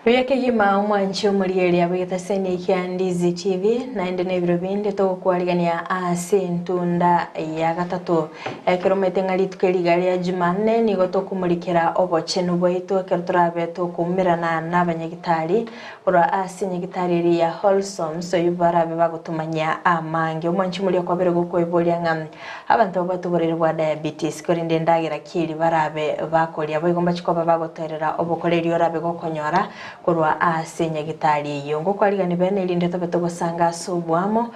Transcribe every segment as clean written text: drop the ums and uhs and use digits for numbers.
Wiyake gima umwanchi umurieli abagita seni kia Ndizi TV na ende nebiro bindi to kwaligania ase ntunda ya gatatu kiromete ngari tukeligali ya Jumanne nigo to kumulikira obochenu bwaitu kerturabe to kumirana n'abanyagitari ora ase nyagitari ya wholesome so yubarabe bagutumanya amange umwanchi muri kwabere gukoibolia ngam abantu batuborere bwa diabetes korinde ndagira kiri barabe bakolia boigomba chikoba bagoterera obokoleri orabe gokonyora kurwa ase nyagitari yongo kwaligani bene linde tobeto gosanga subwamo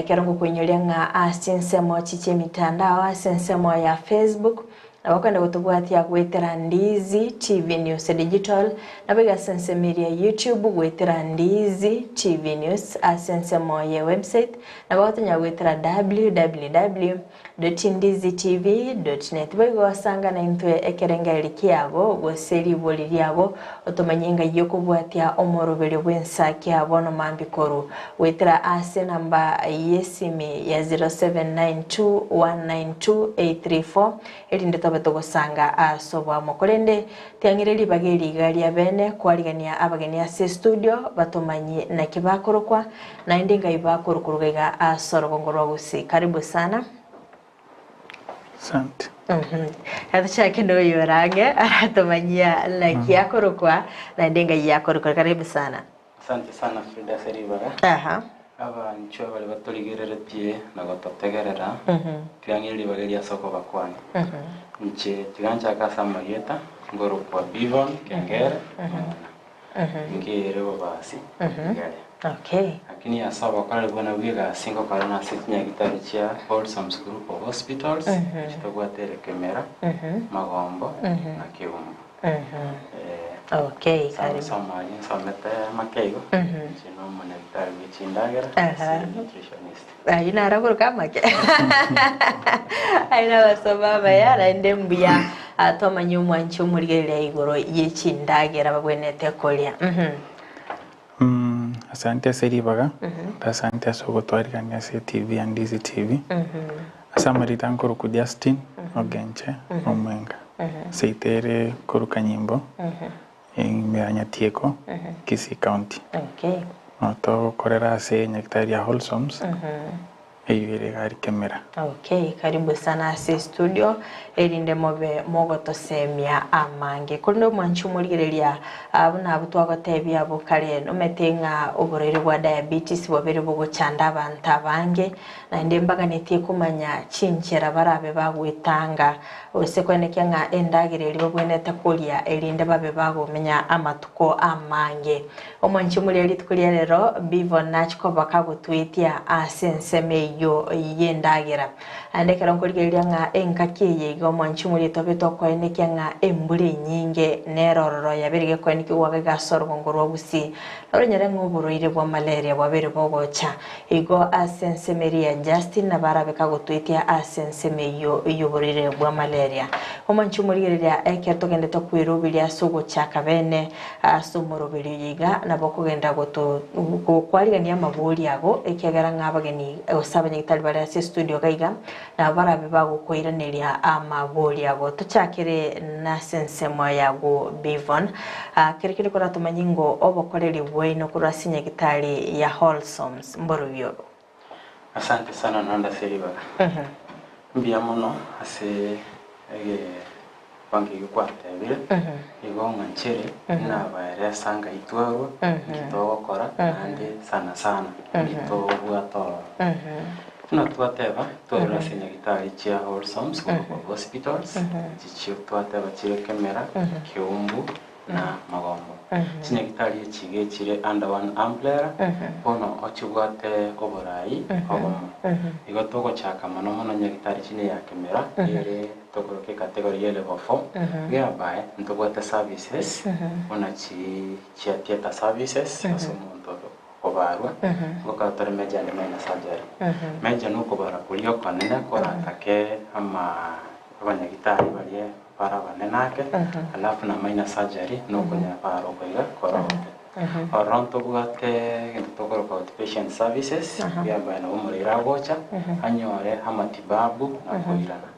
kerongo kwenyolia nga ase nsemo chiche mitandao ase nsemo ya Facebook abakanda gutubwatia gwetera Ndizi TV News Digital nabiga sense media YouTube gwetera Ndizi TV News asensemo ya website nabawatanya gwetera www.ndizitv.net bigo wasanga na intwe ekerenga elikiago goseri boliriago otomanyenga yokubwatia omorobere bwensa kyabo no mambikoru gwetera ase namba yesimi ya 0792192834 elinde togosanga asobwa mokorende tiangireli bageri gali ya bene kwaligania abageni ase studio batomanyi na kibakorokwa na indinga ibakorukuruga asorogongorwa Gusii. Karibu sana. Asante. Hata kino yorange aratomanyia na kiakorokwa na indinga yakorokwa. Karibu sana. Asante sana Frida Seribaga. Aba nchwa bali batoligereretie na gototegerera. Tiangireli bageri ya soko bakwani. Nche tigancha kasa marieta ngoro kwa BEVORN kengere ngere basi ngere okay lakini asaba kale bwana wiga singo karana sitnya gitari cha wholesome group of hospitals kitagwa terekemera magombo na kiumbu okay karibu samari samete makego chino mwana gitari wichindagera nutritionist ina arakuruka make aina basoma ya ndembuya atomanya umwanchi umurigere igoro yechindagera babwenete kolia asante Seribaga asante asogotwarigania se TV and Ndizi TV asamari tankoro ku Justin OGENCHE omwenga seitere koruka nyimbo imenya tieko Kisii County okay noto korera se nyagitari ya wholesome eyire gari kamera. Okay, karibu sana ase studio erinde mobe mogoto semia amange kondo mwanchu murigereria abuna abutwagotebya bukare no metenga oborere bwa diabetes bobere bugochanda abantu abange na ndembaga netie kumanya chinchera barabe bagwitanga ose kweneke nga endagireri bobwenete kulia erinde babe bagomenya amatuko amange omwanchu muri tukulia rero BEVORN nachiko bakagutwitia asenseme yo yendagira andekera nkurigeria nga enkakiye go mwanchi muri tobeto kweneke nga embure nyinge nerororo yabirige kweneke waga gasorongorwa Gusii oronyere ngoburoire bwa malaria bwabere bogocha igo asensemeria Justin nabarabe kagutwitia asensemeyo yoborire bwa malaria omwanchi murigeria eketogende to kwirubiria asugo chaka bene asumurubiri yiga nabokugenda goto kwaligania mabuli ago ekegera ngabageni osabanyagitari bari ase studio gaiga na barabe bagukoiraneria amabuli ago tuchakire na sensemo yago BEVORN kirikiri kora tumanyingo obokoreri bwino kurasinya gitari ya wholesome mborubyo. Asante sana nanda Seribaga mbia mono ase banki yukwate bile igonga nchere na bayare sanga itwago kitogokora ande sana kitogwato tunatwateba turasinya gitari cha wholesome hospitals chichi twateba chire kamera kiumbu na magombo chinya gitari chige chire under one umbrella pono ochugwate oborai ogomo igotogo chaka mono nyagitari chine ya kamera ere tokoroke category level 4 whereby ntogwate services ona chi theater services asumuntu kobarwa ngokatore meja ne mena surgery meja no kobara kulio kanene kora take ama abanyagitari bariye para banenake alafu na minor surgery no kunya paro koiga kora oronto bugate tokoroka outpatient services whereby na umurira gocha anyore amatibabu na koirana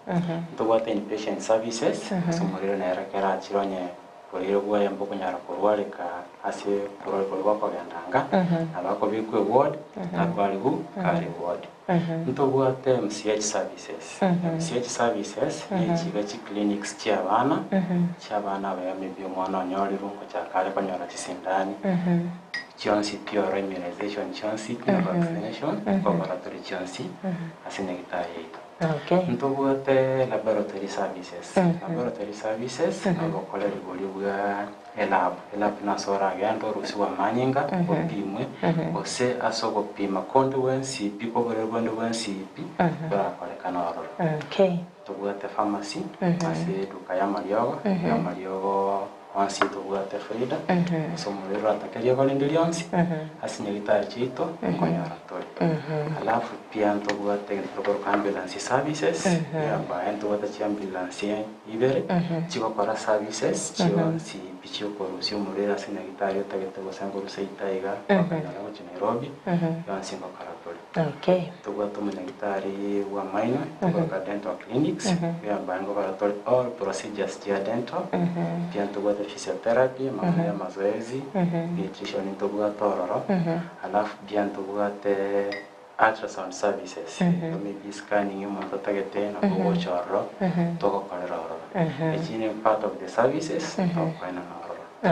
tugwate inpatient services sumurira na rakera chironye Porero bwa yambo kunyara kurwareka ase kurwareko kugandanga abako bikwe ward nabaligu kari ward ntobwate MCH services ni kiga ki clinics cy'abana bayame by'umwana onyoriro ko cyakare konyora kisindani chionsi pure immunization chionsi na vaccination laboratory chionsi asine gitaye. Okay. Ntobwate laboratory services abo kolera bwa elab nasora gando rusiwa manyinga opimwe ose asogo pima conduency people conduency bara kolekana oro. Okay. Tobwate pharmacy ase duka ya Mariogo wansi tobwate Frida so mulero atakaria kolendiliansi asinya gitari chito konyara tole. Alafu pia tobwate ambulance services yamba tobwate ambulance ibere chiko kora services chionsi bicho korusio mulero asinya gitari otagete gosango ruseitaiga bakanyara go Nairobi yansi ngokara tole. Okay. Tobwate mu gitari wa minor tobwate dental clinics yamba ngokara tole all procedures ya dental pia tobwate physiotherapy mambo mazoezi nutrition tobwate ororo alafu pia tobwate ultrasound services maybe scanning umuntu tagete na kubochoro toko kolera ororo echine part of the services tokwana ororo.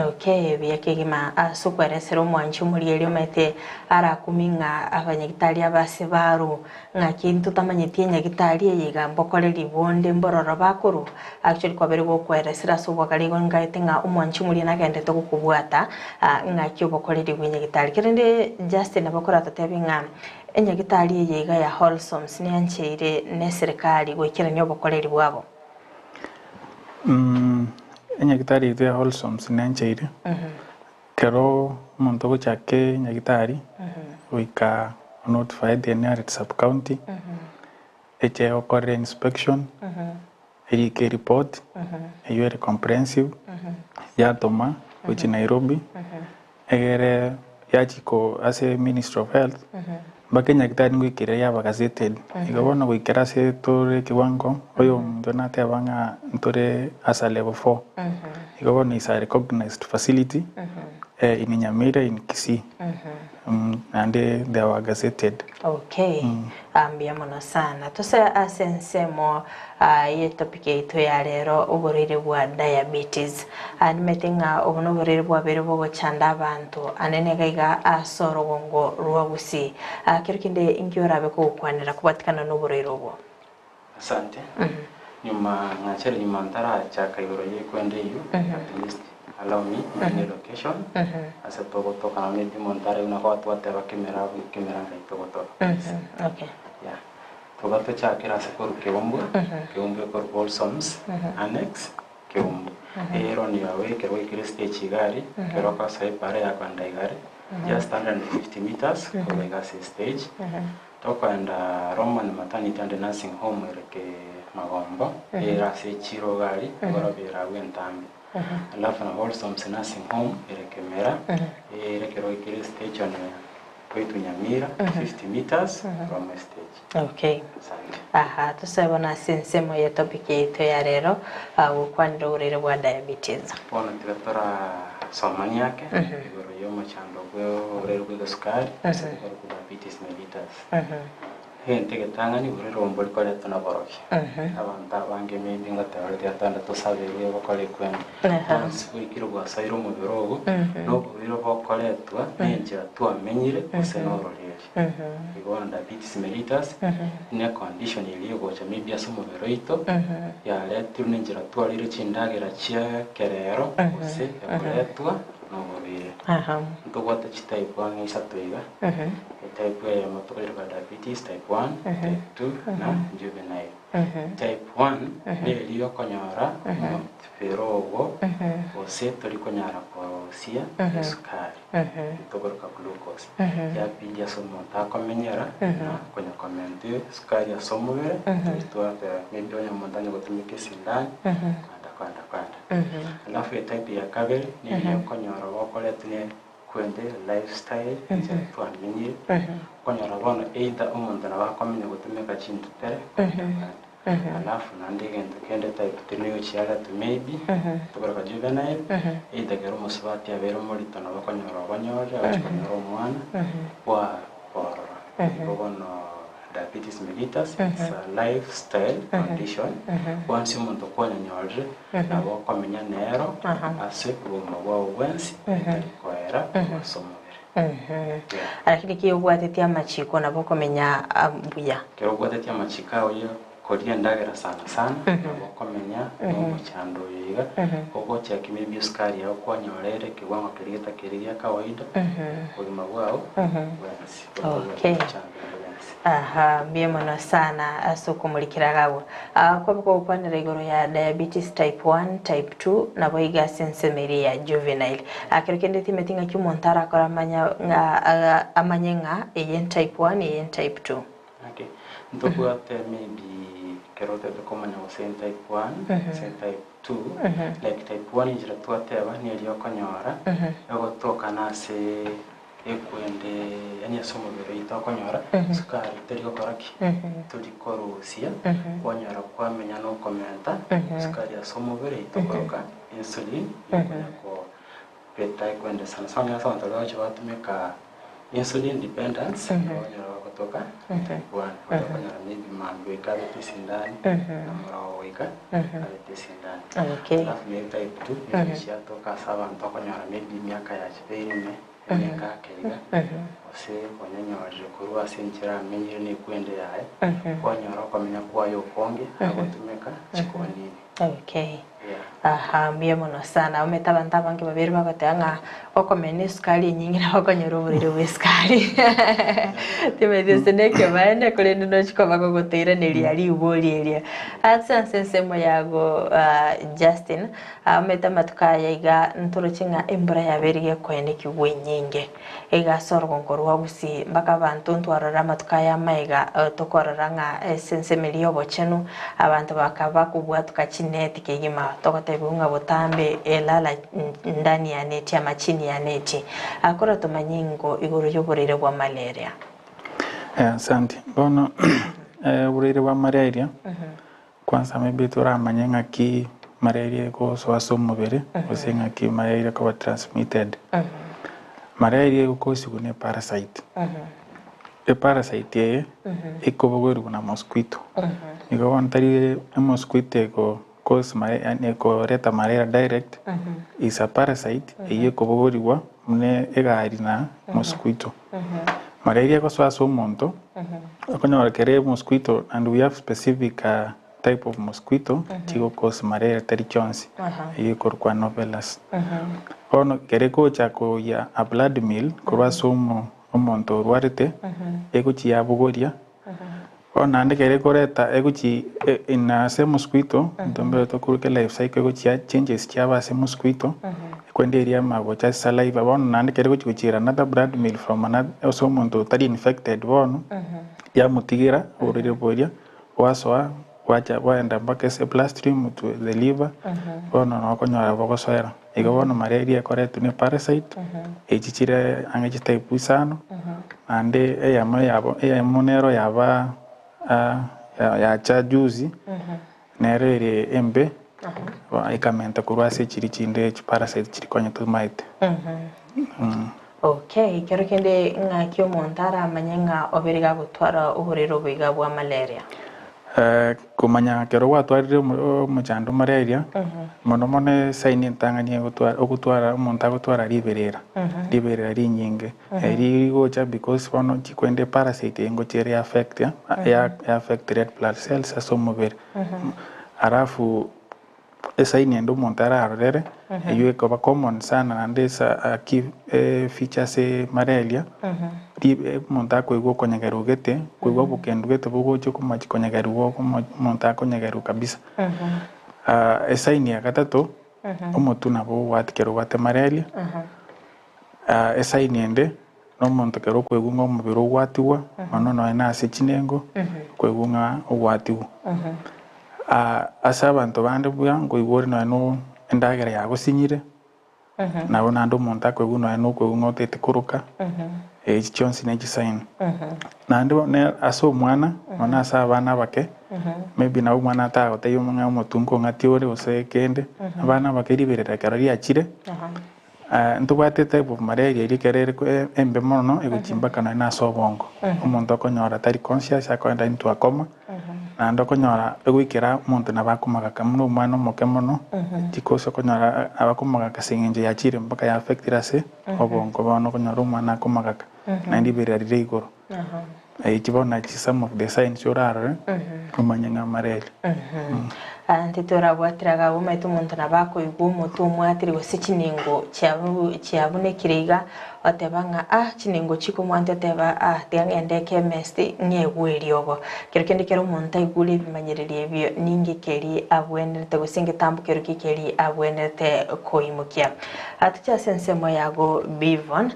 Okay, byakegima asukweresero mwanchi muri mete arakuminga abanyagitari abase baru ngakintu tamanyetie nyagitari yiga mbokoreri bonde mbororo bakuru actually kwabere gukweresera subwakarigo ngaitenga umwanchi muri nagende to kukubwata ngakyo bokoreri bw'inyagitari kirende Justin abakora tatabinga enyagitari yiga ya Wholesomes Nyanchire ne serikali gwekiranya bokoreri bwabo. Nyagitari ya Wholesomes Nyanchire kero muntu gochake nyagitari wika notified the nearest sub county eche okore inspection erike report eyere comprehensive ya toma which Nairobi egere yachiko ase Ministry of Health bakenya kitari ngwikire ya gazetted igabona gwikira se tore kiwango oyo ndonate abanga ntore asa level 4 igabona is a recognized facility in Nyamira in Kisii and they were gazetted. Okay. Ambiamono sana tose asensemo ye topic yetu ya lero uburire bwa diabetes nimetenga obuno burire bwa bere bwo chanda abantu anenegaiga asoro gongo ruwagusi kirikinde ingiyorabe ko kwanira kubatikana n'uburire bwo. Asante. Nyuma ngachere nyuma ntara chaka iboroye kwende iyo at least allow me in location as a togoto kana maybe montare una kwa watu bakemera ngaitogoto. Okay. Yeah. Togoto chakira se por keombo por Wholesomes annex keombo ero ni awe ke we kriste chigari kero ka sai pare ya kwanda igari just 150 meters ko mega stage toko and Roman maternity and nursing home reke magombo era se chiro gari goro bera wentambi. Alafu na Wholesomes nursing home erekemera erekero ikire stage on kwetu Nyamira 50 meters from the stage. Okay. Aha tusabona sensemo ya topic yetu ya lero ukwandira urire bwa diabetes. Pona tigatora somani yake igoro yo machando bwo urire bwa sukari ku diabetes mellitus. Gente getangani urire rombol kole tuna boroki abanta bange maybe ngatawale yatanda to sabere bakole kwenda sikiro bwa sairo mu birogo no urire bakole twa nenjira twamenyire kusenororere igona diabetes mellitus ne condition iliyo gocha maybe asumo biroito ya letu nenjira twalire chindagera chia kerero use yakoletwa no bobire ntogwata type 1 isatwiga type ya motorero diabetes type 1 type 2 na juvenile type 1 iliyo konyora ferogo ose tori konyara kosia sukari togoroka glucose ya pili ya somo ta komenyera na konya komente sukari ya somubere twate maybe onya montanya gotumike sindani kwanda alafu type ya kabiri ni konyora wakoletne kwende lifestyle twamenye konyora bona either umuntu na bakomenya gutumika chintu tere alafu nandi gento kende type 3 uchiaga to maybe tukora juvenile idagero musubati abero molito na bakonyora banyore abakonyora omwana kwa porora bono diabetes mellitus it's a lifestyle condition once umuntu kwanyanyore nabo komenya nero ase kuruma bwa OGENCHE koera somobere lakini kiyo bwatetia amachiko nabo komenya buya kero bwatetia amachika oyo kodia ndagera sana nabo komenya no chando yiga koko chaki maybe sukari yao kwanyorere kiwango kirigita kirigia kawaida kulima bwao okay. Mbiemono sana asukumulikira gabo kwa upande igoro ya diabetes type 1 type 2 na boiga sensemeri ya juvenile akirikende timetinga cyumontara akora amanyenga eyen type 1 eyen type 2 okay ntokuwa maybe kerote de komanya sen type 1 sen type 2 like type 1 injira tuateba ni eliyo konyora yogo toka nase ekwende anya somo bero itokonyora sukari teriko koraki turikorusia kwanyara kwamenya no komenta sukari ya somo bero itokoroka insulin ko beta kwende sana sana sana tolaje watumeka insulin dependence kwanyara kutoka kwanyara maybe mambo ikale tisindani na mrao ika ale tisindani okay alafu type 2 ni toka saba ntokonyara maybe miaka ya chibirime neka kega ose kwanyanyoje kurwa sinchira amenyire ni kwende yae kwanyora kwamenya kwayo konge agotumeka chikonini okay mbiemono sana umetabanta bange babiri bagotanga okomenya sukari nyingi na bakonyora uburire bw'isukari timedise neke baende kule no chikoma gogoteira neli ali ubori elia atsensemo yago Justin umetamatuka yaiga nturuchinga embura yaberige kwende kigwe nyinge ega sorgo ngorwa Gusii mbaka abantu ntwarara matuka ya maiga tokorara nga sensemeri yobochenu abantu bakaba kubwa tukacineti kegima tokotebunga botambe elala ndani ya neti ama chini ya neti akora tumanyingo iguru y'uburire bwa malaria asante bono uburire bwa malaria kwanza maybe turamanya ki malaria ko so mubere usenga ki malaria ko transmitted malaria ko sigune parasite e parasite ikobogoru kuna mosquito iko wantari mosquito ko cause malaria ko reta malaria direct is a parasite ikobogoru mne egari na mosquito malaria ko so monto akonya kere mosquito and we have specific type of mosquito chico cause malaria terichonsi iko novelas ono kere ko chako ya a blood meal ko somo omonto ruarete eguchi ya bugoria ona ande kere koreta eguchi ina se mosquito ndombe to kuruke life cycle eguchi ya changes cha ba se mosquito kwende area magocha saliva bona ande kere kuchira another blood meal from another so omonto tari infected bona ya mutigira urire boria wasoa wacha waenda mpaka se bloodstream to the liver bona no konyora bogosoera igobona malaria koretu ni parasite echichire angechi type isano ande eyamonero yaba ya cha juzi nero ire embe ikamenta kurwase chiri chinde parasite chiri konya tumaite okay kero kende ngakyo montara amanyenga oberiga gutwara uburiro bwiga bwa malaria kumanya kero watwarire muchando malaria mono saini ntanganie gutwara umuntu agutwara liberera rinyinge eri gocha because bono chikwende parasite ngo chere affect ya affect red blood cells aso mubere arafu saini ndo umuntu ararere eyo ko common sana andesa features malaria umuntu akwigwa konyagarugete kwigwa bukendugete bugocho kumachikonyagarugo umuntu akonyagaru kabisa saini ya gatatu umutu nabo watikero wate malaria saini ende no muntu kero kwigwa umubiro gwatiwa manono ena asichinengo kwigwa ogwatiwa asa abantu bande bwango igori no endagera ya gusinyire nabo nando umuntu akwigwa no kwigwa otete kuruka chonsi ne chisaini nando ne aso mwana mwana asa abana bake maybe na umwana atagoteyo mwana mutungo ngatiore ose kende abana bakiriberera karari achire ntubwatete bu malaria iri kerere embe mono iguchimba kana na sobongo umuntu akonyora tari conscious akwenda into akoma na ndokonyora egwikira umuntu nabakomaga kamwe umwana moke mono tikoso konyora abakomaga kasingenje yachire mpaka ya affectirase obongo bono konyora umwana akomaga na ndiberera rire igoro ikibona some of the signs urare kumanya nga malaria antitora bwatiraga umaitu muntu nabako igumuntu umwatiri wose kiningo cyabune kiriga otebanga kiningo chiko mwante teba tiangende chemist nyegweriogo kirikende kero umuntu igule bimanyerere ebyo ningi keri abwenete gusinge tambukero kikeri abwenete koimukia atucha sensemo yago BEVORN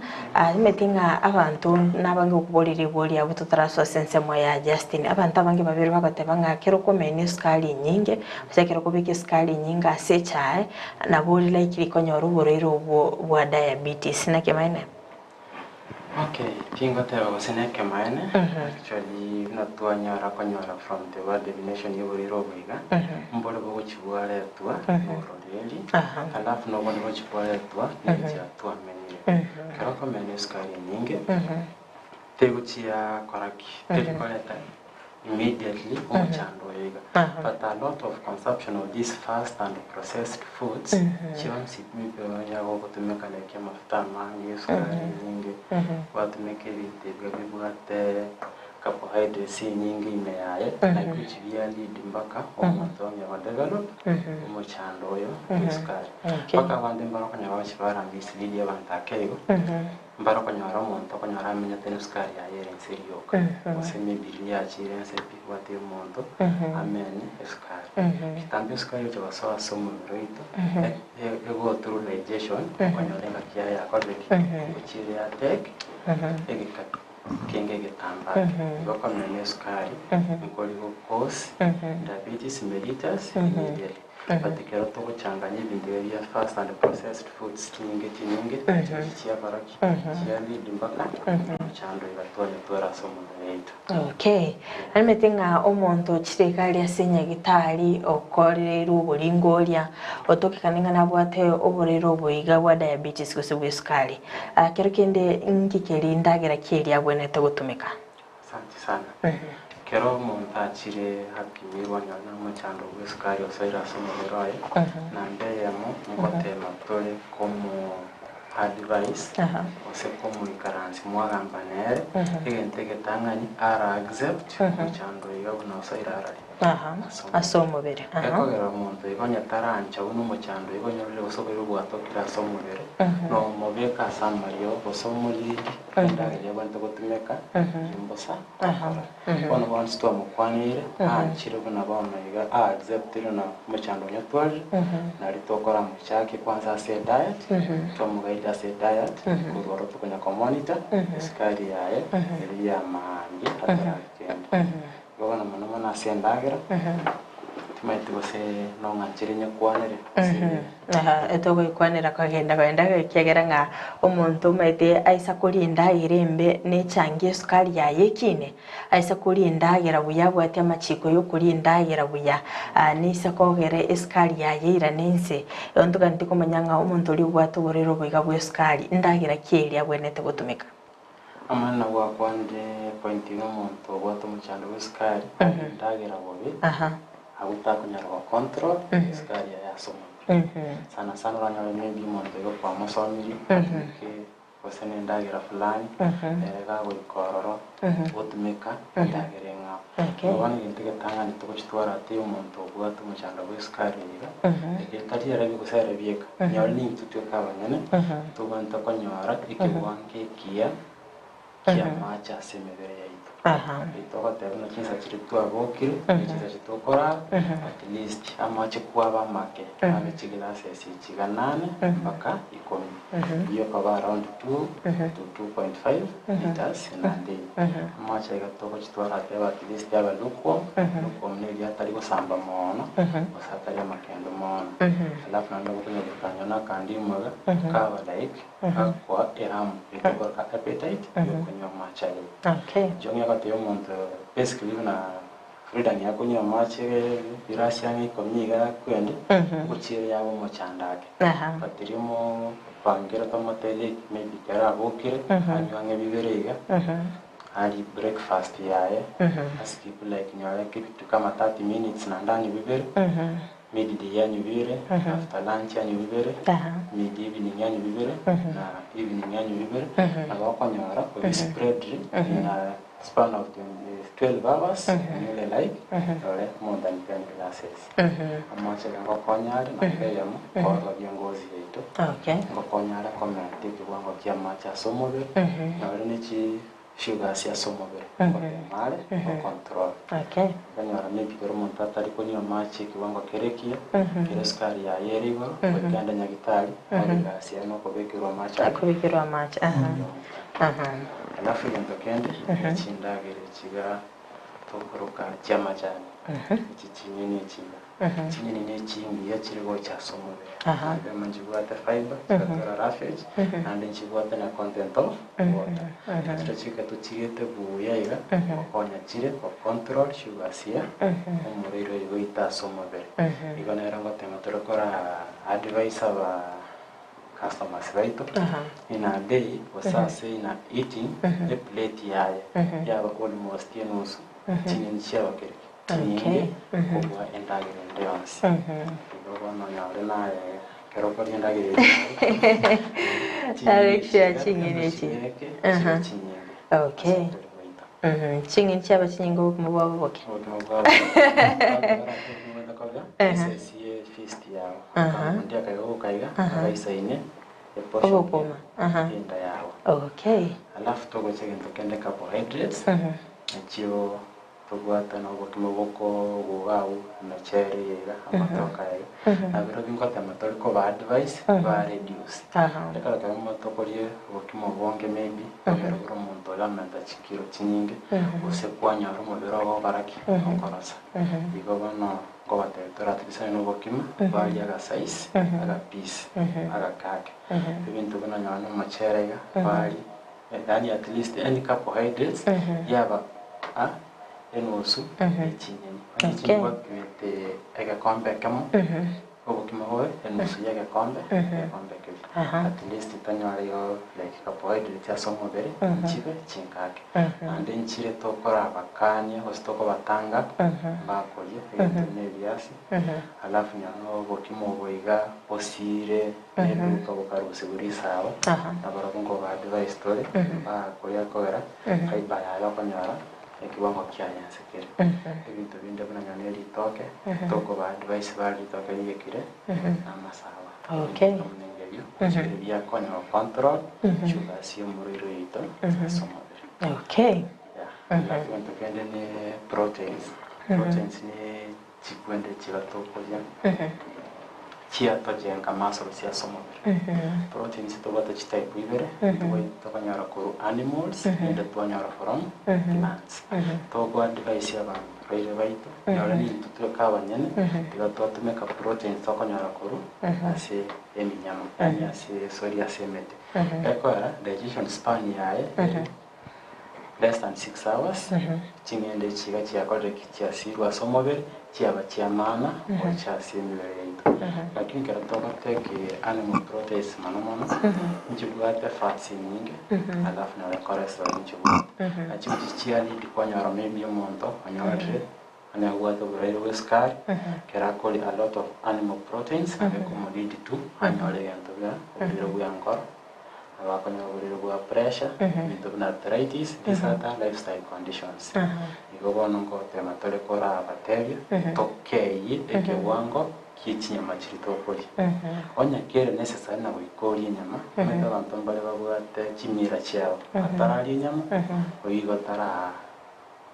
imetinga abantu nabange kuboliri boli abo tutaraso sensemo ya Justin abantu abange babiri bagatebanga kero komeni skali nyinge sekero kubiki skali nyinga sechae na boli like likonyoro borero bwa diabetes na kemaine. Okay, kingo teba goseneke maene actually natwanyara konyara from the word definition y'uburiro bwiga mbole bwo kibware twa ororeli alafu no bwo kibware twa n'icya twamenyire kero komene skali nyinge teguchia koraki tekoleta immediately umuchando yiga but a lot of consumption of these fast and processed foods chionsi mipe yago kutumika like mafuta mangi sukari nyingi watu mekebite bwabibwate carbohydrates nyingi imeyaye like which really dimbaka omuntu ya develop umuchando yo sukari paka abandi mbara kanyaba kibara mbisi abantu akego mbara kanyara omuntu kanyara amenya tene sukari ya yere nseriyoka oseme bili ya chirense bikwate omuntu amene sukari kitambe sukari cyo basoa somo roito ego through digestion kanyara ngakia ya kodeki kuchire ya tek egika kenge gitamba bako mene sukari nkoli cause diabetes mellitus immediately patikero to kuchanganya ibintu bya fast and processed foods nyingi kiya baraki kiya ndimbaka chando ibatone tora somo leito. Okay, almetinga omuntu chirikali asenya gitari okorero uburingoria otokikaninga nabwate oborero boiga bwa diabetes gusubwe sukari kero kende ngikeri ndagera kiri abwenete gutumika. Asante sana. Kero umuntu achire hapimirwa nyana muchando w'isukari osaira somoberoye na mbere yamo ngotema tole como advice ose como ikaransi mwagambanere igentege tangani ara accept muchando yabona osaira ara asomobere ekogera umuntu igonya tarancha uno muchando igonya rule osobero bwatokira somobere no mobeka samario osomoli ndage yabantu gutumeka imbosa ono wants to mukwanire chire buna bana iga accept na muchando nyatwaje na litokora muchaki kwanza se diet to mugaida se diet kugoro tukonya community skari yae ya mandi atara gona mano na sendagira tumete gose no ngachirinya kwanere etogo ikwanira kagenda kegera nga omuntu mete aisa kurinda irembe ne changie sukari ya yekine aisa kurinda gira buya bwate amachiko yo kurinda gira buya nisa kogere iskari ya yira nense onduga ntiko manyanga omuntu uri bwato borero bwiga bwe sukari ndagira kieri abwenete gutumika amana wa kwande pointi n'omuntu bwato muchando w'isukari ndagira bobe agutakunyara wa control sukari ya somo sana sana ranyara maybe umuntu yo kwa masomiri ke wasene ndagira fulani erega gukororo gutumika ndagirenga wani intege tanga nitukuchitwara ati umuntu bwato muchando w'isukari ira ekitari yarabi gusera bieka nyali ntutyo kabanyene tubanta konyara ikibwanke kia macha semebere yaito itoko tebno kinsa chiritua bokiro kinsa chitokora at least amache kuaba make amechigira sesi chiganane mpaka 10 iyo kaba around 2 to 2.5 liters in a day amache gatoko chitwara teba at least yaba luko ne yatari gusamba mono basatari makendo mono alafu nando kunya kanyona kandi muga kaba like akwa eram itoko appetite kunywa macha okay jongia kati umuntu basically na Ridani yako ni amache birashya ngikomyiga kwende kuchire yabo mochandake patirimo pangera tomatele maybe kara bokire anywange biberega ali breakfast yae askip like nyara kitu kama 30 minutes na ndani bibere midi yanyu bibere after lunch yanyu bibere midi evening yanyu bibere na evening yanyu bibere na bakonyara ko spread in a span of 12 hours nile like or more than 10 classes amache ngokonyara na kayamo kwa viongozi wetu ngokonyara komite kiwango kia macha somobe na renichi sugar sia somobe male control kanyara maybe kero montata liko ni amache kiwango kerekia kero skari ya yerigo kwenda nyagitari anga sia no kubekirwa macha alafu yandokende chindagere chiga tokoroka chama cyane iki kinyini kinyini n'ikindi yakirigo cya somobe manjibwata fiber kakara rafage and njibwata na content of water tutachika tutigete buyaga okonya chire ko control sugar sia umuriro yoita somobe igona erango tematokora advice aba customers right in a day was saying eating the plate ya almost yenusu chini chawa kile chini kwa endagire ndeonsi ndogo no na kero kwa endagire direction chini chini okay chini chaba chini ngo kumubwa boke SSA feast yao ndia kayo kaiga kaisaine Obokoma inda yao okay alafu togo chegento kende carbohydrates achio togwata no bokimoboko gugau na cherry yega amatoka yega na biro bingote amatori ko ba advice ba reduce ndakala kama tokorie bokimobonge maybe biro muntu lamenta chikiro chinyinge use kwanya rumo biro baraki okorosa bigo bano ko batetora trisana no bokima bali aga size aga piece aga kake ibintu bino nyana macherega bali yani at least any carbohydrates yaba enusu chinyeni kwa kwete ega kombe kama obukima hoye enusu yaga kombe kebe at least tanyara yo like carbohydrates ya somobere chibe chinkake and then chire tokora bakanye hostoko batanga bakoye ebintu byasi alafu nyano obukima oboiga osire neruka bukaruse buri sawa abarongo ba advice story bakoya kora kaiba ya konyara ekiwango kyanya sekere ebintu binde bunanyane litoke toko ba advice ba litoke yekire amasawa okay ya kono control sugar sio muriro ito somobere okay alafu ntokende ni proteins ni chikwende chibatoko ya chia tojenga muscle sia somobere proteins to bata chitype ibere to kanyara ko animals and to kanyara from plants to go advice ya bantu baire baito nora ni tutu kabanyene tigato tumeka proteins to kanyara ko ase eminyama yani ase sorry ase mete ekora digestion span yae less than 6 hours chingende chiga chia correct chia sirwa somobere chiaba chia mana o chia simile lakini kera toka teke animal proteins manomono nchibwate fats nyingi alafu na cholesterol nchibwate achibuti chia ni kwanyara maybe monto anyore ana uwato burairo weskar kera koli a lot of animal proteins ave commodity to anyore yanto ya biro byankor abakonya buriro bwa pressure into na arthritis disata lifestyle conditions igobono ngo tema tole kora bacteria tokei ekiwango kichinyama chirito kuri onya kere necessary na wikori nyama meta bantu mbale babwate chimira chao atarali nyama oigo tara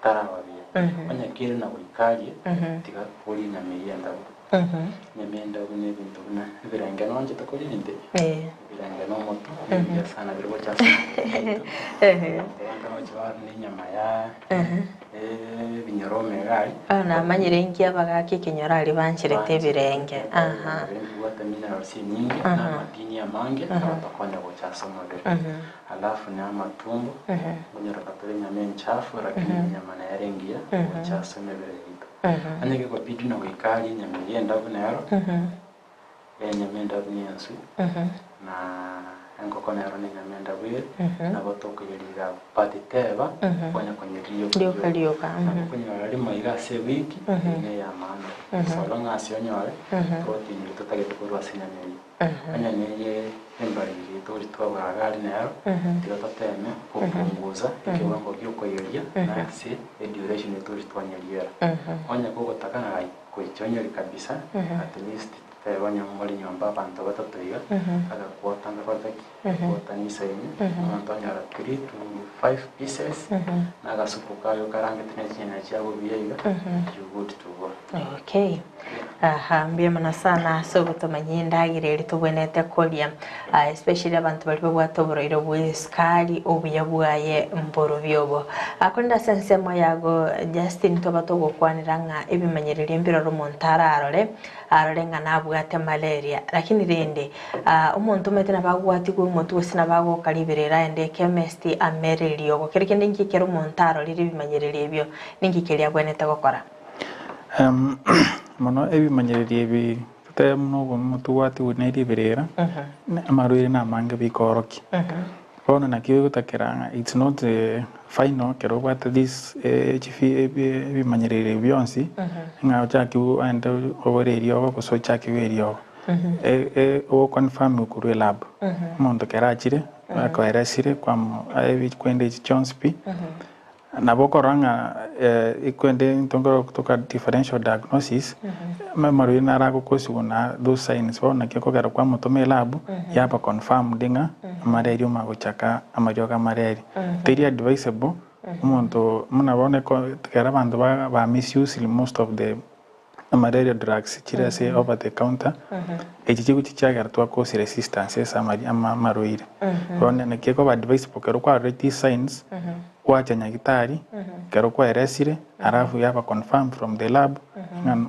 wabia onya kere na wikari tiga kuri na miyenda nyamenda bune bintu buna biranga nonje tokuri ninde biranga no moto ya sana birbo cha kama jwar ni nyama ya okonyora omegari namanyire nkia bagaki kinyora ali banchirete birenge bwate minerals nyingi n'amadini amange n'abatokonya gochasa omubiri alafu n'amatumbo kunyora katore nyama enchafu lakini nyama nayarengia gochasa emibiri yitu anyege kwa bidi na wikali nyama yenda bunero nyama enda bunyensu na enkoko nero ni nyama enda bwire nabotokuyiriga patiteba konya konyiriyo kalioka kunyora limo igase wiki ne ya mano solo ngasi onyore protein tutagete kurwa sinyamiri anya neye embari yitori twabagari nero tigatoteme kupunguza ikiwango cy'ukoyoria na si duration yitori twanyeriera onya kugotaka na kuichonyeri kabisa at least tebanya muri nyomba abantu batatoiga agakwota ngakotaki kwota ni saini antonyara 3 to 5 pieces na gasupu kayo karange tinachina chabo biyega you good to go. Okay. Mbia mana sana so gutomanyinda gireri tubwenete kolia especially abantu bali bwata boroiro bweskali obuyabwaye mboro byobo akonda sensemo yago Justin tobato gukwaniranga ebimanyerere mbiro rumontara arore ngana bwate malaria lakini rende umuntu metena bagwati ku umuntu wese nabago kaliberera ende chemist amerelio gokerekende ngikero montaro riri bimanyerere ebyo ningikelia bwenete gukora mono ebimanyerere ebi tutayamno omuntu wati uneri berera amarwire na mange bikoroki bona nakiwe gutakiranga it's not final kero what this ebimanyerere byonsi nga chaki ande oborerio ko chaki werio o confirm ku lab muntu kerachire akwaresire kwa ebi kwende chonspi nabokoranga ikwende ntongoro kutoka differential diagnosis memory na rago kosuguna those signs bona kikogera kwa mutome lab yapa confirm dinga malaria magochaka amajoga malaria very advisable umuntu munabone ko kera bantu ba misuse most of the malaria drugs chirase over the counter echichigu chichagara twa cause resistance esa maroire bona nekeko advice pokero kwa reti signs wacha nyagitari kero kwa eresire arafu yapa confirm from the lab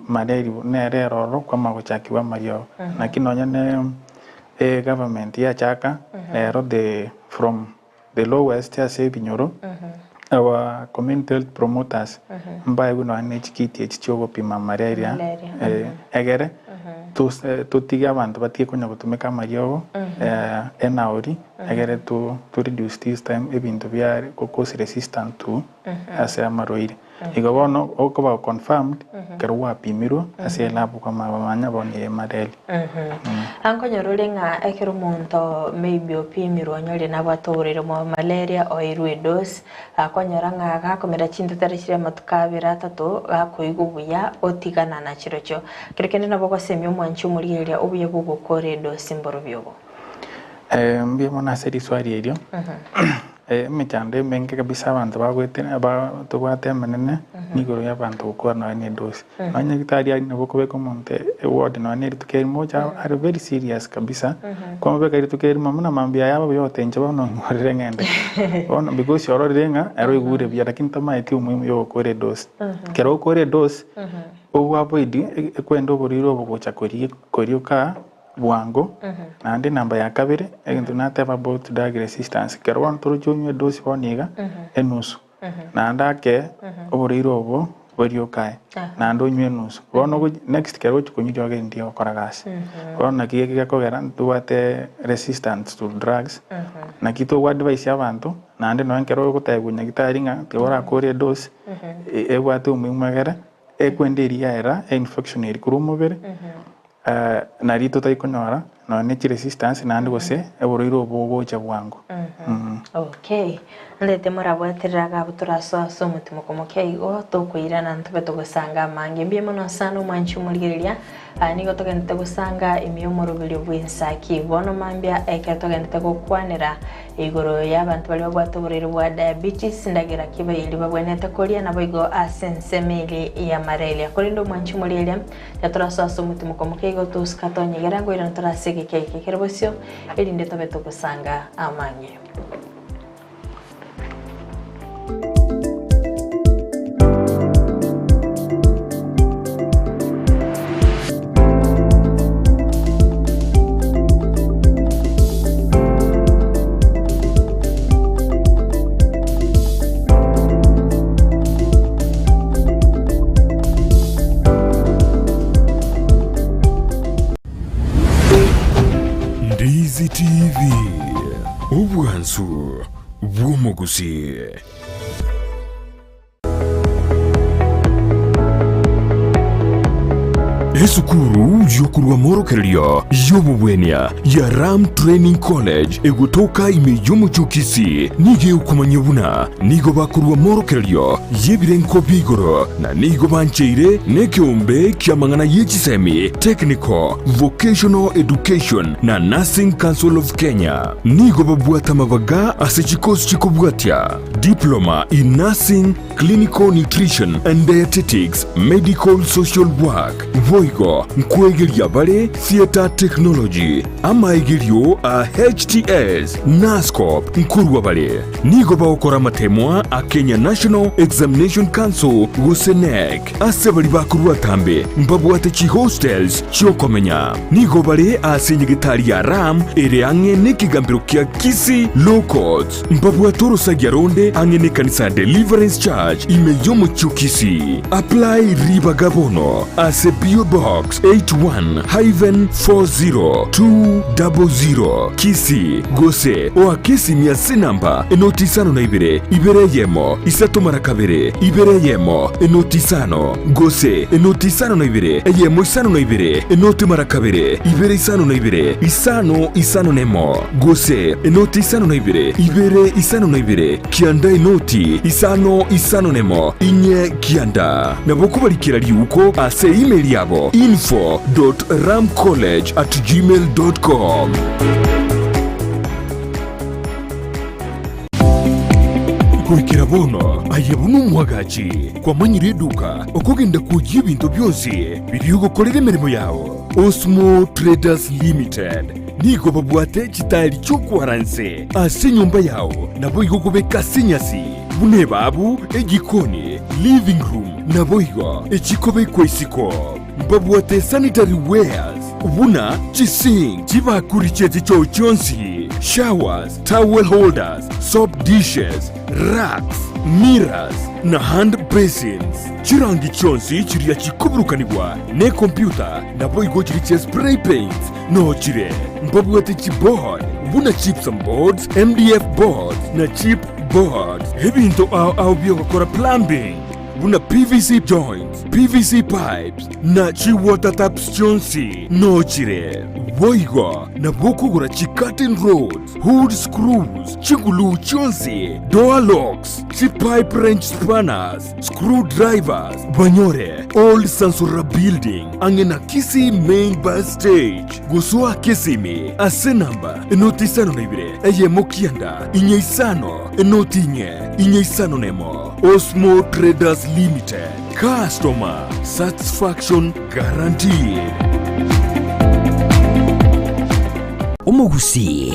malaria nerero kwa magochakiwa mario nakinonya ne government ya chaka from the lowest ya se binyoro our community health promoters mbaye guno anechikiti echichogo pima malaria egere tutiga abantu batie kunya gutumika mariogo enauri egere to reduce this time ebintu bya cause resistant to ase maroire igobono okoba confirmed kero wapimirwa ase lab kwa mabanya bone malaria ankonyorulenga ekero muntu maybe opimirwa nyori nabatorere mu malaria o irwe dose akonyoranga gakomera chintu tarishire matukabira tatu gakoigubuya otigana na chirocho kirekene nabo kwasemyo mwanchu muriyeria obuye bugukore dose mboro byobo mbye mona seri swari elio mechande menge kabisa abantu bagwetena ba tubate manene nigoro y'abantu gukora na ne dose anya gitari ari nabo kubeko monte ward na ne tukeri moja are very serious kabisa kwa mbeka iri tukeri mamuna mambia yabo yote nje bano ngorere ngende ona because yoro renga ero igure bya lakini tama eti umuhimu yo kore dose kero kore dose owa boidi ekwendo boriro bogocha korioka bwango nandi namba ya kabiri egintu nateba about drug resistance kero wantu rujunywe dose boniga enusu nandake oboriro obo boriokae nando nywe nusu bono next kero chukunyirio gendi okoragasi bono kiye kogera tuwate resistance to drugs na kito advice abantu nandi no enkero gutegunya gitaringa tibora kore dose ebwate umumagera ekwenderia era infection eri kurumubere na rito taikonyora no ne resistance nandi gose eboriro bogocha bwangu okay ndete murabwatiraga buturaso so mutimo komokeigo tokwirana ntubeto gusanga mange mbye mono sano mwanchu murigeria nigo togente gusanga imiyomoro bili bwinsaki bono mambya ekatogente gukwanira igoro y'abantu bali babwatoborero bwa diabetes ndagira kiba yili babwenete kolia nabo igo asensemeli ya malaria kolindo mwanchu murigeria yaturaso so mutimo komokeigo tuskatonye gerango ira turasege keke kerebosyo elinde tobeto gusanga amange. TV Obwansu Bw'Omugusii. Esukuru yokurwa morokeria yobubwenia ya Ram Training College egutoka imeyomu chukisi nige ukumanyebuna nigo bakurwa morokeria yebirenko bigoro na nigo bancheire nekiombe kia mangana yechisemi Technical Vocational Education na Nursing Council of Kenya nigo babuata mabaga asechikosi chikobwatia Diploma in Nursing, Clinical Nutrition and Dietetics, Medical Social Work Voigo nkwegeria bare Theater Technology amaigerio a HTS NASCOP nkurwa bare nigo baokora matemwa a Kenya National Examination Council Gusii asebali bakurwa tambe mbabwate chi hostels chokomenya nigo bare asenyegitari ya Ram ere ange nekigambiro kia Kisii Low Courts mbabwatoro sagyaronde ange ne kanisa Deliverance Church imeyomo chukisi apply riba gabono ase PO Box 81-40200 Kisii Gusii oa Kisii miasi namba enotisano na ibere yemo isato marakabere ibere yemo enotisano Gusii enotisano na yemo isano na enoti marakabere ibere isano na isano nemo Gusii enotisano na ibere isano na kianda enoti isano nemo inye kianda nabokubalikira liuko ase email yabo info.ramcollege@gmail.com. Kwekera bono ayebunu mwagachi kwa manyire duka okogenda kujia bintu byose birigukorera emirimo yawo Osmo Traders Limited nigo babwate chitali chokwaranse ase nyumba yawo nabo igokobeka sinyasi bune babu egikoni living room nabo igo echikobe kwesiko babwate sanitary wares buna chising chibakuri chete chochonsi showers towel holders soap dishes racks mirrors na hand basins chirangi chonsi chiria chikuburukanibwa ne computer nabo igo chiri spray paint no chire mbabwate chipboard buna chips and boards MDF boards na chip boards hebinto au biokora plumbing buna PVC joints PVC pipes na chi water taps chonsi no chire boigo na bokugura chi curtain rods hood screws chigulu chonsi door locks chi pipe wrench spanners screwdrivers banyore old Sansura building angena Kisii main bus stage gusua Kisii ase namba enotisano na eyemo kianda inye isano enotinye inye isano nemo Osmo Traders Limited. Customer satisfaction guaranteed. Omugusii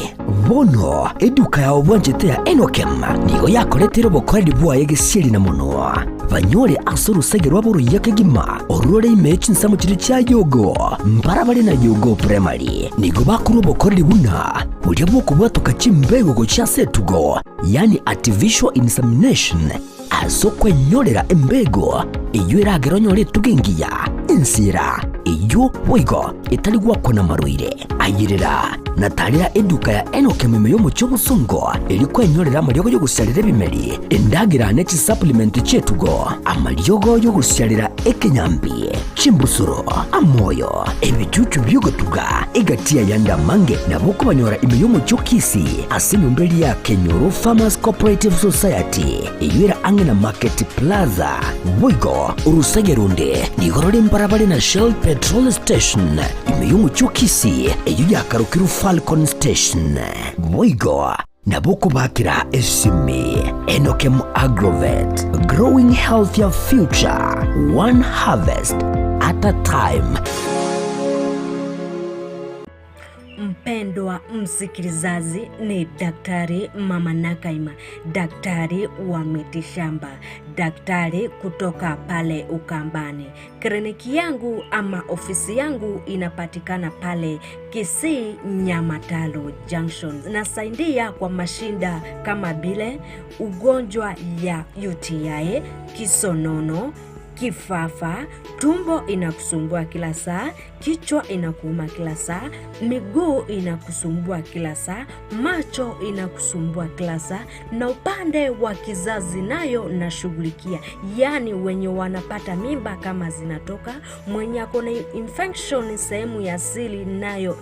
bono eduka ya obwanjete ya Enokem nigo yakoretero bokoreri bwaye gesieri na muno banyore asoro segerwa buru yakegima orore imechi nsamo kiri cya yogo mbarabare na yogo primary nigo bakuru bokoreri buna burya bwo kubatuka kimbego go cya setugo yani artificial insemination asokwe nyorera embego iyo irageronyore tugengiya insira iyo wigo itali gwakona maruire ayirira natalira eduka ya Enokem yo mu cyobusongo iliko enyorera amaryogo yo gusalira bimeri endagira next supplement chetugo amaryogo yo gusalira ekenyambi chimbusuro amoyo ebicucu byogotuga egatia yanda mange naboko banyora imiyo mu cyokisi asinumbeli ya Kenyoro Farmers Cooperative Society iyira angena Market Plaza wigo urusegerunde nigorore mbarabare na Shell Petrol Station imiyo mu cyokisi iyo yakarukiru Falcon Station Moigo Nabuku bakira esimi Enokem Agrovet growing healthier future one harvest at a time. Mpendwa msikilizaji, ni Daktari Mama Nakaima, daktari wa mitishamba, daktari kutoka pale Ukambani. Kliniki yangu ama ofisi yangu inapatikana pale Kisii Nyamatalo Junction. Nasaidia kwa mashinda kama bile ugonjwa ya UTI, kisonono, kifafa, tumbo inakusumbua kila saa, kichwa inakuuma kila saa, miguu inakusumbua kila saa, macho inakusumbua kila saa, na upande wa kizazi nayo nashughulikia. Yani wenye wanapata mimba kama zinatoka, mwenye akona infection sehemu ya siri nayo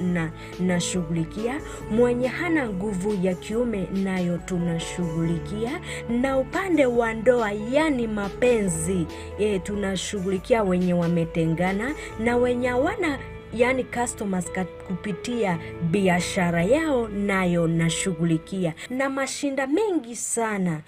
nashughulikia, mwenye hana nguvu ya kiume nayo tunashughulikia, na upande wa ndoa yani mapenzi tunashughulikia wenye wametengana na wenye hawana yani customers kupitia biashara yao nayo nashughulikia, na mashinda mengi sana.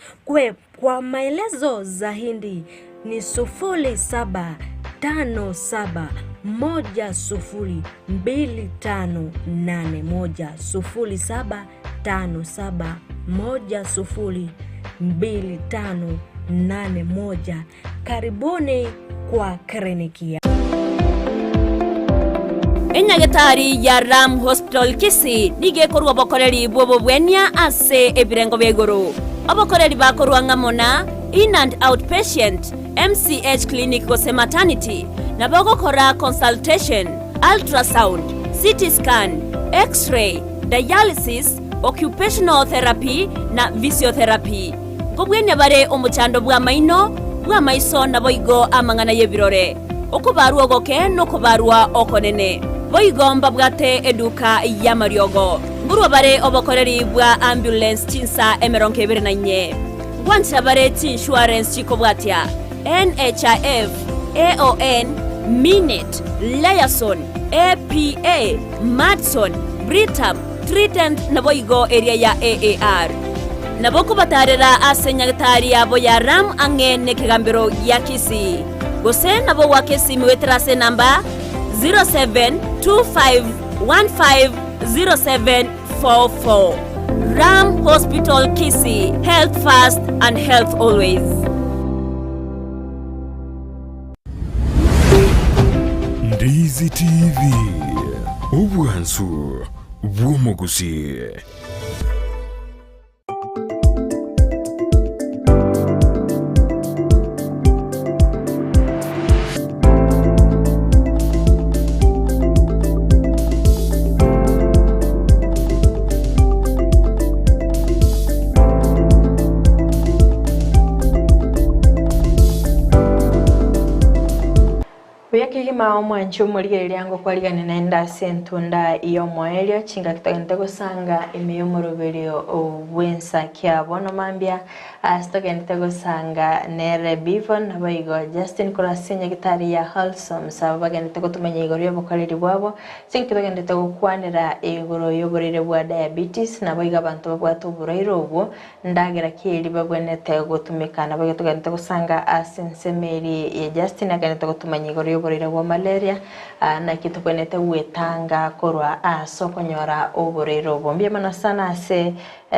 Kwa maelezo zaidi ni 0757102581. Karibuni kwa kliniki. Enyagetari ya Ram Hospital Kisii nige korwa bokoreri bobo bwenya ase ebirengo begoro. Abokoreri bakorwa ngamona in and outpatient, MCH clinic kose maternity, na bagokora consultation, ultrasound, CT scan, x-ray, dialysis, occupational therapy na physiotherapy. Gobwenya bare omuchando bwa maino, bwa maiso na boigo amangana yebirore. Okubarwa goke no kubarwa okonene. Boigomba bwate eduka ya mariogo. Ngurwa bare obokoreri bwa ambulance chinsa emeronke birenanye. Gwancha bare insurance chiko bwatia. NHIF, AON, Minute, Liason, APA, Madson, Britam, Trident na boigo area ya AAR. Naboko batarera asenyagatari yabo ya Ram ange nekigambiro ya Kisii. Gose nabo wake simu wetrase namba 0725150744. Ram Hospital Kisii, health first and health always. Ndizi TV, obwansu bw'omugusi. Kigima omwancho muligere lyango kwaligana naenda sentunda iyo moelio chinga kitagenda gusanga imiyo murubelio obwensa kyabo no mambia astagenda gusanga nere BEVORN nabayigo Justin kurasinya gitari ya wholesome sabagenda gutumenya igoro yobukoreri bwabo sinkitagenda gukwanira igoro yoborere bwa diabetes nabayiga abantu babwata uburayiro ubwo ndagira kiri babwenete gutumikana bagatugenda gusanga asensemeri ya Justin agenda gutumenya igoro yoborere wa malaria na kitu kwenete wetanga korwa sokonyora oborero bombye mana sana ase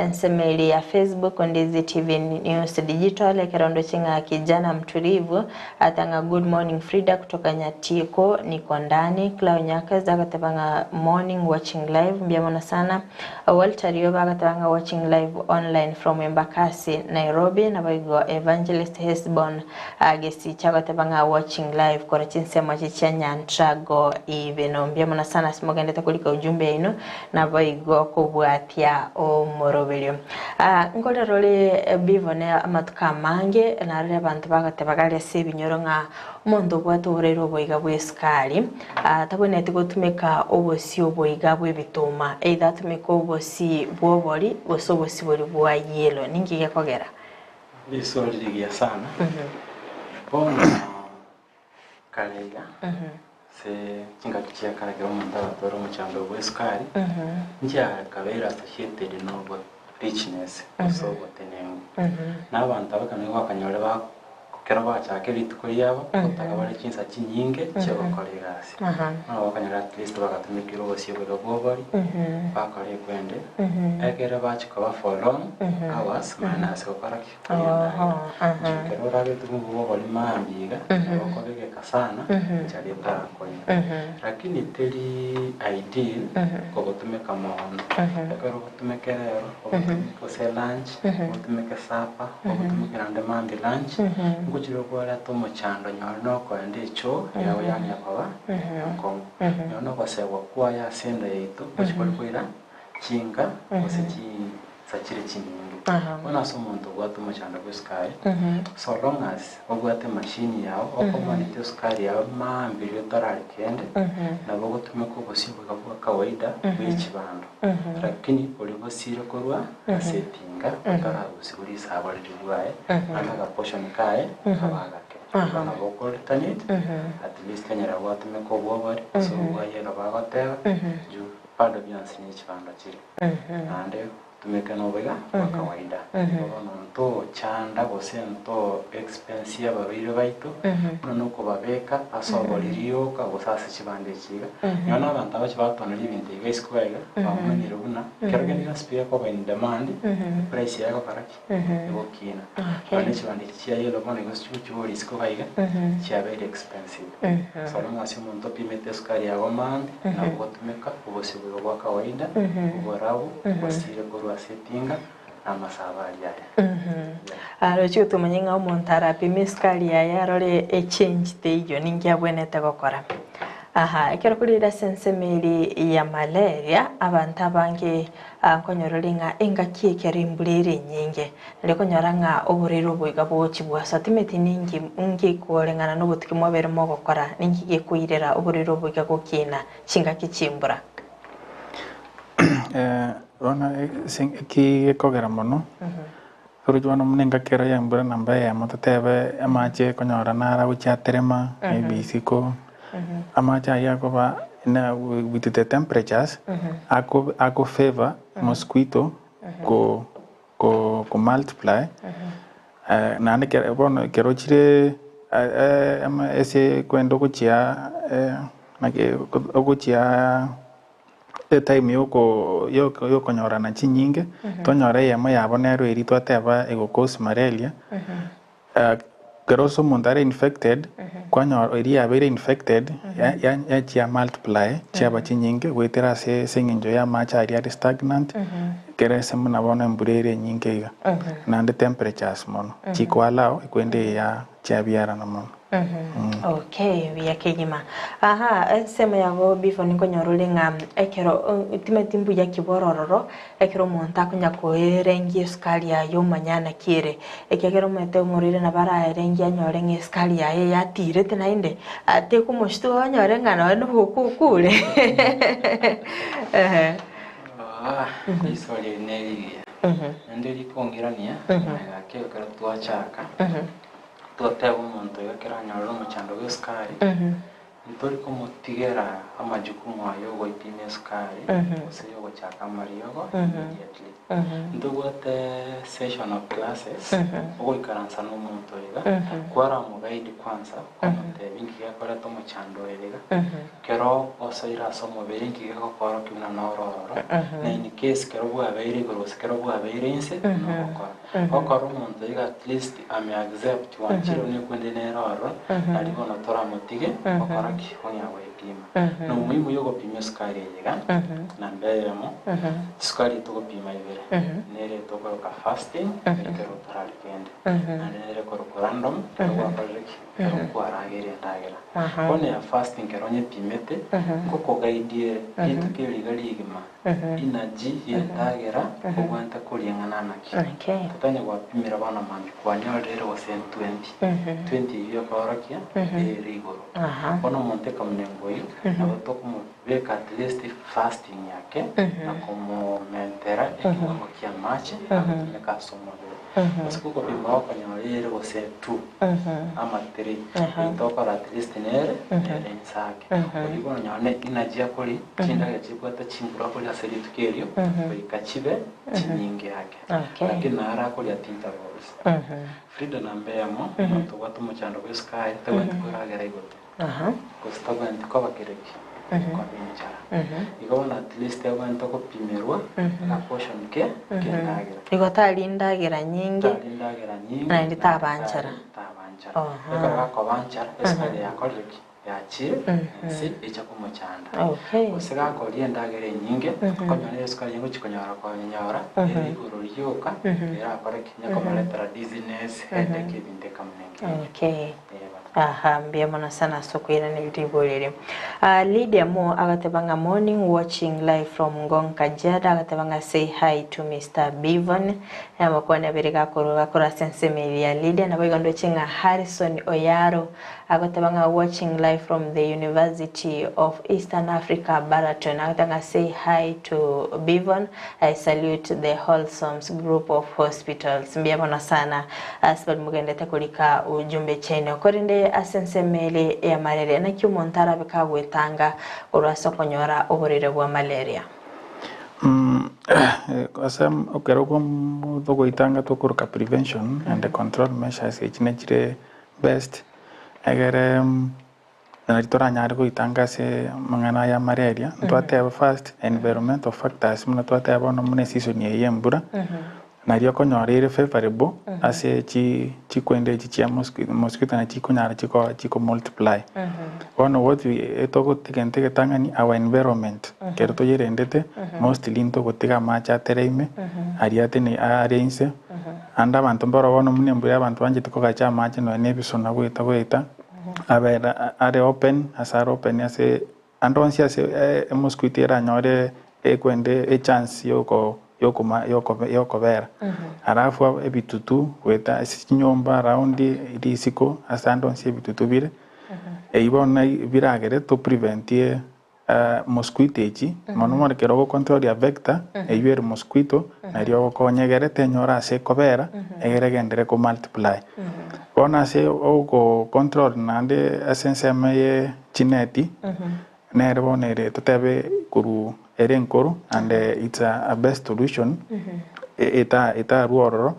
nsemeli ya Facebook Ndizi TV News Digital kerondo chinga kijana mtulivu atanga good morning Frida kutoka Nyatiko niko ndani Clau Nyakaza agatebanga morning watching live mbye mana sana Walter Yoba agatebanga watching live online from Embakasi Nairobi na bayigo Evangelist Hesbon Gusii chagatebanga watching live kwa chinsema chicha Nyanchama ibeno mbye mana sana simogende takulika ujumbe ino na bayigo kubwatia omorobelio ngole role BEVORN amatuka mange na rere abantu bagatebagale sebinyoro nga mondo bwato urero boiga bweskali tabonete gutumika obosi oboiga bwebituma either tumika obosi bwobori bosobosi bori bwa yelo ningiye kogera bisolirigia sana bona kalega se chinga kichia kalega omuntu abatoro muchando bweskali njya kabera associated no richness so botenengo n'abantu abakanego akanyore ba kero bachake lituko yabo utakabale chinsa chinyinge cyo kolegasi bakanyora at least bakatumikira obosio bwo bobori bakore kwende ekera bachiko ba for long hours mana se okara kero rabe tumu bobori mambiga bakobege kutumika sana chaleta konya lakini teri ideal ko kutumika maono ekero kutumika rero ko se lunch kutumika sapa kutumika na demand lunch nguchiro kwa tomo chando nyono ko ende cho yawe yani akaba ko nyono ko se kwa ya senda yetu kuchikora kwira chinga kusechi sachire chinyingi wana somuntu gwatuma chanda kweskai so long as ogwate machine yao okomanite sukari yao mambiri torali kende na bogutume ko bosibu kabwa kawaida bw'ikibando lakini olibo sire korwa settinga otara usibuli sabali rwaye anaga portion kae abagake na boko alternate at least kanyara gwatume ko bwobari so bwaye bagoteba ju pado byansi ni kibando kiri ande tumeka nobega kwa kawaida bono nto chanda gose nto expensive babiro baito nuko babeka asobolirio ka gosasa kibande kiga nyona abantu abakibatonera ibintu igeskwega bamanyira buna keragenda spare ko in demand price yako karaki ebokina bane kibande kiyayo bone goschuchu risko baiga kiya very expensive so long as umuntu pimete sukari yago mande na botumeka ubosiburo bwa kawaida ubarabu bosire settinga amasabali yaya Rochi utumenye nga umuntu arapima sukari yaya arore change teyo ningi abwenete gukora ekero kurira sensemeri ya malaria abantu abange konyorora nga engaki ekere imburire nyinge reko nyoranga oburiro bwiga bwochi bwasa timeti ningi ngi kuorengana n'obutuki mwabere mo gukora ningi gekuirera oburiro bwiga gukina chingaki chimbura Ona ki kogera mono urujwana munenga kero ya mbura namba ya motatebe amache konyora nara uchaterema maybe siko amacha ya koba na with the temperatures ako favor mosquito ko multiply na ande kero bono kero chire ama ese kwendo kuchia na kuchia time yoko nyora na chinyinge tonyora yemo yabonero eri twateba egokos malaria grosso mundare infected kwanyora eri abere infected ya chia multiply chia chinyinge wetera se senginjo ya macha ari stagnant kere semuna bona mburere nyinge iga na the temperatures mono chikwalao ikwende ya chia biara na mono Okay, we are kegima. Sema yago before ningo nyorole nga ekero timetimbu ya kiborororo ekero monta kunya koerengi skali ya yo manyana kire ekero mete umurire na bara erengi anyore nge skali ya tire tena inde ate kumushtu anyore ngana no kukule isoli neli ndeli kongirania akekero twachaka tuoteba umuntu yakera nyoro muchando w'esukari ntori kumutigera amajukumu ayo goipime sukari ose yogo chaka mariyogo immediately ndugote session of classes ogo ikaransa n'umuntu iga kwara mu guide kwanza komote bingi yakora to muchando erega kero osoira somo beringi gakora kimna nororo na in case kero bwa beire gorose kero bwa beire inse no okoro umuntu iga at least ame accept wanchiro ne kwende neroro ari bono tora mutige okora kikonya wepima no muhimu yogo pima sukari yega na mbeyemo sukari to pima ibere nere to ka fasting kero toral kende na nere ko random kero kwa ragere ndagera one ya fasting kero nye pimete ko gaidie into keri galigima energy yendagera kubanta kuringana naki tutanya gwapimira bana mami kwa nyarero wase 20 iyo korokia rigoro ono monte kamnengoi na batokumo beka at least fasting yake na como mentera ekiwango kia mache atumeka somo Masikuko bimao kwa nyarero wase 2 ama 3 itokora at least nere nsake kuliko nyane energy yakoli kinda gachibwata chimbura koli aseri tukerio kachibe chinyingi yake lakini nara koli atinta rolls Frida na mbeyamo muntu watu muchando w'eskai tawenti kuragera igoto kostaba ntikoba kereki igona at least abantu kopimerwa na portion ke ndagira igotari ndagira nyingi na nditabanchara ekora kobanchara esale yakoreki yachire si echa kumuchanda usega kolie ndagira nyingi konyone esukari yango chikonyara kwa nyara iguru ryoka era koreki nyakomaletera dizziness headache binde kamnenge mbiyamona sana sokwira nilitibolere Lydia Mo agatebanga morning watching live from Ngong Kajiado agatebanga say hi to Mr. BEVORN yamakwana berega kora sensemelia Lydia na boygondo chinga Harrison Oyaro agatebanga watching live from the University of Eastern Africa Baraton agatanga say hi to BEVORN. I salute the Wholesome group of hospitals. Mbiyamona sana asbad mugendete kulika ujumbe chene korinde asensemele ya malaria na kyumontara bikagwetanga olwaso konyora oburire bwa malaria asam okero kom dogo itanga to kuruka prevention and the control measures echinechire best agere na ritora nyari go itanga se mangana ya malaria twate first environmental factors muna twate abono mune season ye yembura na rio konyorire favorable ase chi kwende chi ya mosquito na chi kunyara chi multiply ono what we etoko tikente tangani our environment kero to yerendete mostly into gotiga macha tereime ariate ni areinse anda bantu mboro bono munembu ya bantu banje tiko gacha macha no nebiso na gwita abera are open asar open ase andonsi ase mosquito era nyore ekwende chance yoko vera arafu ebitutu weta nyomba around risiko asando nsi ebitutu bire ibona biragere to prevent mosquito echi mono kero control ya vector eyere mosquito na rio konyegere tenyora se kobera egere gendere ko multiply bona se o control nande asenseme chineti nere bonere totebe kuru erenkoro and it's a best solution eta ruoro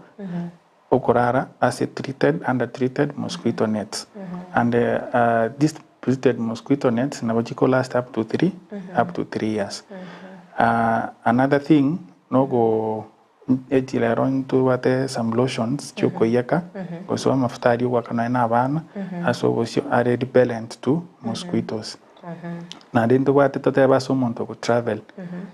okorara as a treated mosquito nets and this treated mosquito nets na wachiko last up to 3 years another thing no go etileron to wate some lotions choko yaka so maftari wakana na bana aso was are repellent to mosquitoes na dentro wate tote baso monto ko travel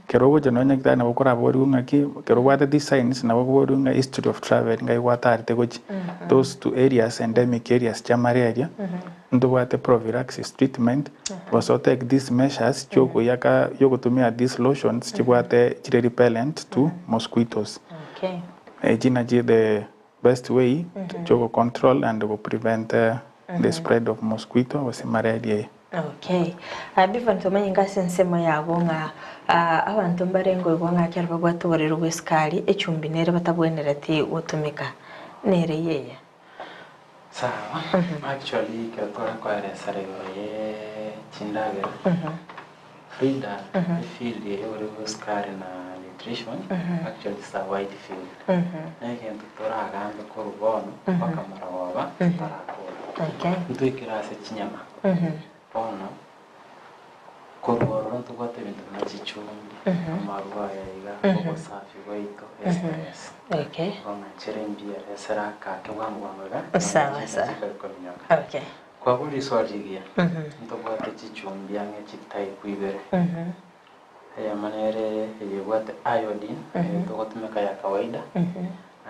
kero go jeno nyakita na bokora boru ngaki kero wate designs na boru nga history of travel ngai watari te gochi those two areas endemic areas malaria ndo wate prophylaxis treatment also take these measures choko yaka yoko tumia these lotions chibwate chire repellent to mosquitoes ejina je the best way to control and to prevent the spread of mosquito was malaria. BEVORN tumenye ngasensemo yabo nga abantu mbarengo ibonga kyarba gwatorero gweskali echumbi nere batabwenera ti wotumika nere yeye sawa actually kakora kwa resare ye chindagera Frida field ye ore gweskali na nutrition actually it's a wide field nake ntutora agambe ko rubono bakamara waba tarakora ntuikira se chinyama ono kororo ntukwate bintu nachichumbi amarwa yayiga ko safi goito stress ona cherembia esera ka kebwangwanga sawa kwa buri swajigia ntukwate chichumbi ange chitai kuibere ya manere yebwate iodine ntukotumeka ya kawaida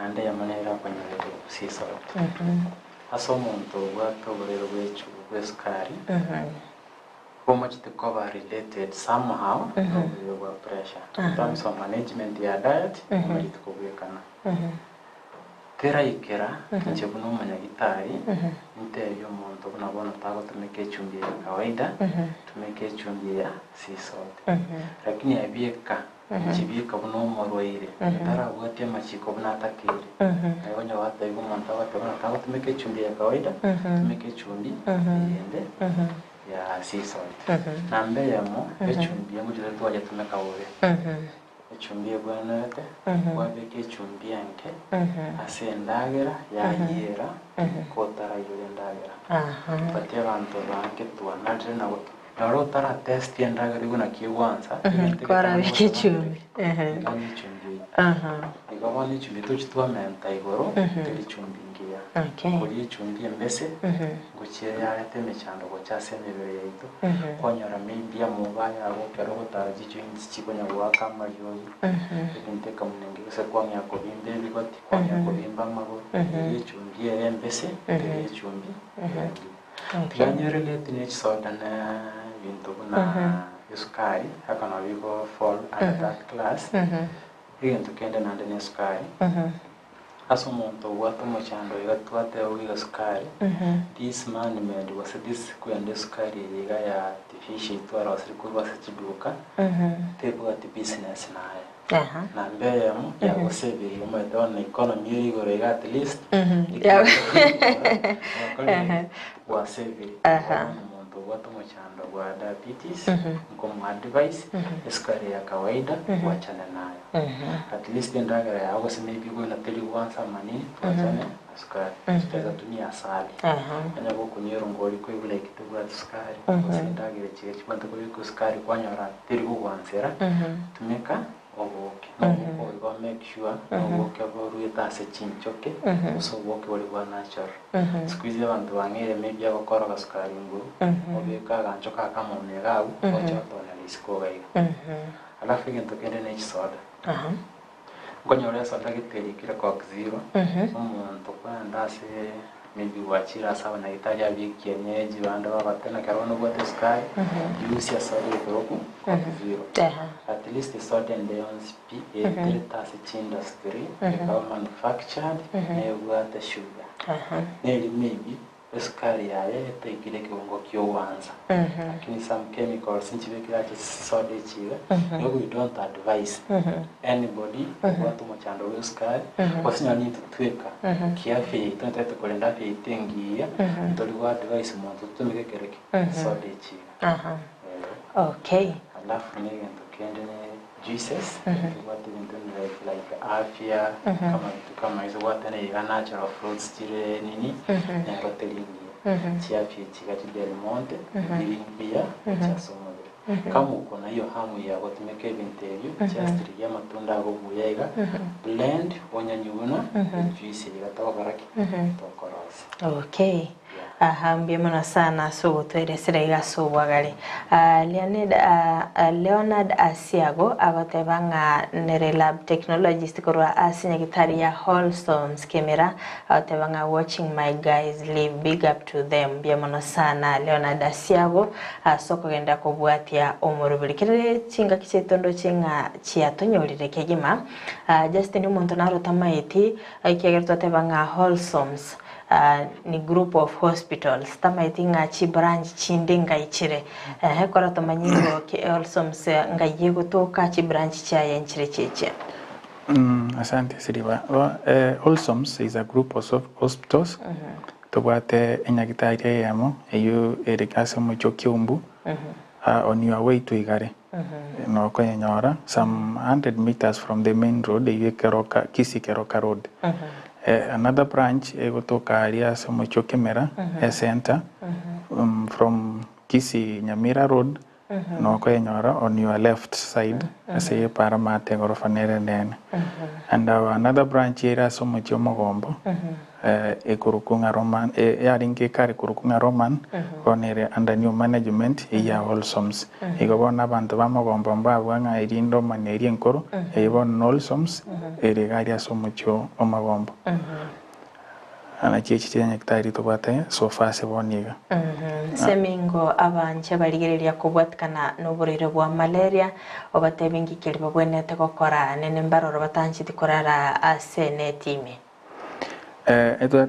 ande ya manere akonyere sea salt asomonto bwatoborero bwechu bwesukari how much the cover related somehow with pressure in terms of management ya diet muri tukubekana kera ikera nje buno manyagitari nteyo muntu bunabona tago tumeke chumbi ya kawaida tumeke chumbi ya sea salt lakini abieka chibika buno morwaire tara bwate machiko bunatakire ayonya wata yugo muntu wata tago tumeke chumbi ya kawaida tumeke chumbi yende ya sea salt nambe yamo echumbi yangu jile tuwaje tumeka ure echumbi bwanete wabeke chumbi yanke ase ndagera ya yera kotara yule ndagera pati abantu banke tuwa nadre na Noro tara test yenda gari guna kiwanza. Kora bikichumbi. Igabani chumbi tuchitwa menta igoro teri chumbi ngia. Kuri chumbi mbese guchye yarete mechando gochase mebere yaitu. Konyora mimbia mubaya abo kero gotaraji chwinzi chikonya gwaka mayoyi. Inteka munenge se kwanya ko bimbe bigoti kwanya ko bimba mago. Chumbi mbese teri chumbi. Ganyerele tine chisoda na bintu kuna sukari hakana bigo fall under that class. Igento kende nande ne sukari. Aso monto watu mochando igatwate ugiga sukari. This man made was this kwende sukari yiga ya artificial twara wasirikuru wasichiduka. Tebu ati business naye. Na mbele mu ya gosebiri umwe na economy igoro iga at least. Wasebiri. Watu mochando wa diabetes como advice sukari ya kawaida kuachana nayo. At least ndagara ya wasi maybe gonna tell you once amani tuachane sukari. Tutaweza tumia asali. Anyago kunyero ngori ko ibule kitubu ya sukari. Ndagara chike chipanta ko sukari kwanyora teri kuwansera. Tumeka oboke. Ogo make sure oboke boru etase chinchoke. So oboke wali wa natural. Squeeze abantu bangere maybe agokora sukari ngo. Obeka ganchoka kama unegau ochoto na disco gaiga. Alafu ngento kende na soda. Konyora soda kiteri kira coke zero. Umuntu kwanda se maybe wachira sawa na Italia bikienyeji banda babatena karono bote sukari. Use ya soda ikoku coke zero. At least the soda and ions P tase industry ikawa manufactured na ugata sugar. Neli maybe sukari yaye tekile kiungo kyowanza. Lakini some chemicals nchibekira soda chiga. We don't advise anybody watu mochando we sukari wasinya need to tweka kiafi tunataka kulenda fi tengia ndio advise mtu tumike kereke soda chiga. Okay. Alafu nige ndokende juices watu ndio like afya kama hizo watu na natural fruits tire nini na protein chiafi chikati del monte pia cha somo. Kama uko na hiyo hamu ya kutumika interview just ya matunda go buyega blend wanyanyuna juice igatawa baraki tokorosi. Okay. Mbia mwana sana so tueresere igaso wagari. Leonard Asiago abatebanga nere lab technologist korwa asinya gitari ya Wholesomes camera abatebanga watching my guys live, big up to them. Mbia mwana sana Leonard Asiago soko genda kubwatia omurubiri kire chinga kichetondo chinga chiatonyorire kegima just ni umuntu narota maiti kigerto tebanga Wholesomes. Ni group of hospitals tama itinga chi branch chindinga ichire kora tomanyingo Wholesomes ngaye gutoka chi branch cha yenchire cheche. Asante Siriba. Wholesomes is a group of hospitals tobate enyagitari yamo eyo erikase mucho Kiumbu on your way to Igare. No konyora some 100 meters from the main road Keroka Kisii Keroka road. Another branch kutoka area Somocho Kemera center from Kisii Nyamira road no kwenyora on your left side say paramate gorofanere nene and another branch area Somocho Mogombo ekurukunga Roman yaringe kare kurukunga Roman onere under new management ya Wholesomes igobona abantu bamogombo mbabwanga irindo maneri enkoro ebon Wholesomes erigaria Somocho omagombo ana chichitenya kitari tobate so fase boniga semingo abanje barigereria kubwatkana n'uburire bwa malaria obatebingi kelbo bwenete gukora nene mbaroro batanchi dikorara asenetime eto